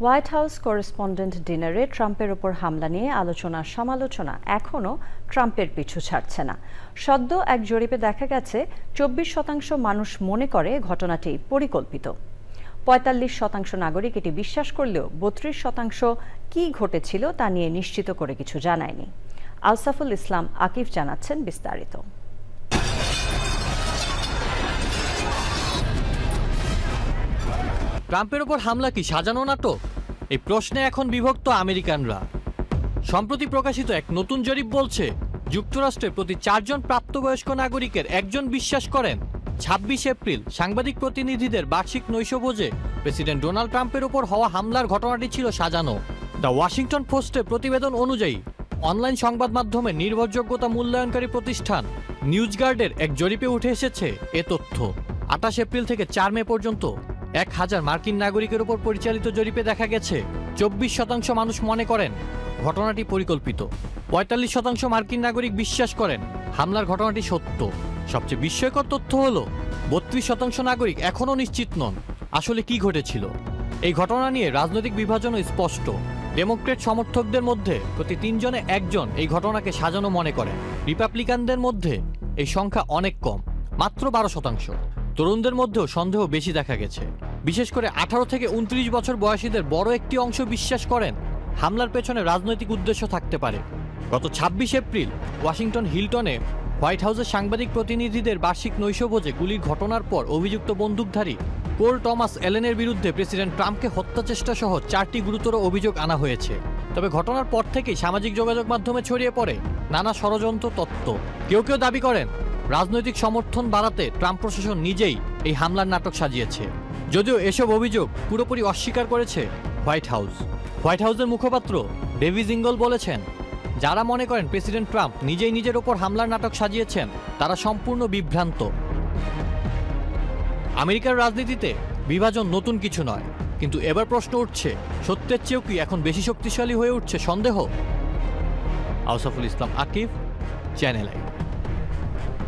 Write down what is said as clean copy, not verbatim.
White house correspondent ডিনারে ট্রাম্পের ওপর হামলা নিয়ে আলোচনা সমালোচনা এখনও ট্রাম্পের পিছু ছাড়ছে না। সদ্য এক জরিপে দেখা গেছে 24% মানুষ মনে করে ঘটনাটি পরিকল্পিত। 45% নাগরিক এটি বিশ্বাস করলেও 32% কী ঘটেছিল তা নিয়ে নিশ্চিত করে কিছু জানায়নি। আলসাফুল ইসলাম আকিফ জানাচ্ছেন বিস্তারিত। ট্রাম্পের ওপর হামলা কি সাজানো নাটক? এই প্রশ্নে এখন বিভক্ত আমেরিকানরা। সম্প্রতি প্রকাশিত এক নতুন জরিপ বলছে, যুক্তরাষ্ট্রের প্রতি 4 জন প্রাপ্তবয়স্ক নাগরিকের একজন বিশ্বাস করেন 26 এপ্রিল সাংবাদিক প্রতিনিধিদের বার্ষিক নৈশভোজে প্রেসিডেন্ট ডোনাল্ড ট্রাম্পের ওপর হওয়া হামলার ঘটনাটি ছিল সাজানো। দ্য ওয়াশিংটন পোস্টের প্রতিবেদন অনুযায়ী অনলাইন সংবাদ মাধ্যমের নির্ভরযোগ্যতা মূল্যায়নকারী প্রতিষ্ঠান নিউজগার্ডের এক জরিপে উঠে এসেছে এ তথ্য। 28 এপ্রিল থেকে 4 মে পর্যন্ত 1000 মার্কিন নাগরিকের উপর পরিচালিত জরিপে দেখা গেছে 24% মানুষ মনে করেন ঘটনাটি পরিকল্পিত। 45% মার্কিন নাগরিক বিশ্বাস করেন হামলার ঘটনাটি সত্য। সবচেয়ে বিস্ময়কর তথ্য হলো 32% নাগরিক এখনও নিশ্চিত নন আসলে কি ঘটেছিল। এই ঘটনা নিয়ে রাজনৈতিক বিভাজনও স্পষ্ট। ডেমোক্রেট সমর্থকদের মধ্যে প্রতি 3 জনে 1 জন এই ঘটনাকে সাজানো মনে করেন। রিপাবলিকানদের মধ্যে এই সংখ্যা অনেক কম, মাত্র 12%। তরুণদের মধ্যেও সন্দেহ বেশি দেখা গেছে। বিশেষ করে 18 থেকে 29 বছর বয়সীদের বড় একটি অংশ বিশ্বাস করেন হামলার পেছনে রাজনৈতিক উদ্দেশ্য থাকতে পারে। গত 26 এপ্রিল ওয়াশিংটন হিলটনে হোয়াইট হাউসের সাংবাদিক প্রতিনিধিদের বার্ষিক নৈশভোজে গুলির ঘটনার পর অভিযুক্ত বন্দুকধারী কোল টমাস এলেনের বিরুদ্ধে প্রেসিডেন্ট ট্রাম্পকে হত্যাচেষ্টা সহ 4টি গুরুতর অভিযোগ আনা হয়েছে। তবে ঘটনার পর থেকেই সামাজিক যোগাযোগ মাধ্যমে ছড়িয়ে পড়ে নানা ষড়যন্ত্র তত্ত্ব। কেউ কেউ দাবি করেন রাজনৈতিক সমর্থন বাড়াতে ট্রাম্প প্রশাসন নিজেই এই হামলার নাটক সাজিয়েছে। যদিও এসব অভিযোগ পুরোপুরি অস্বীকার করেছে হোয়াইট হাউস। হোয়াইট হাউসের মুখপাত্র ডেভি জিঙ্গল বলেছেন, যারা মনে করেন প্রেসিডেন্ট ট্রাম্প নিজেই নিজের ওপর হামলার নাটক সাজিয়েছেন তারা সম্পূর্ণ বিভ্রান্ত। আমেরিকার রাজনীতিতে বিভাজন নতুন কিছু নয়, কিন্তু এবার প্রশ্ন উঠছে, সত্যের চেয়েও কি এখন বেশি শক্তিশালী হয়ে উঠছে সন্দেহ? আলসাফুল ইসলাম আকিফ, চ্যানেল আই।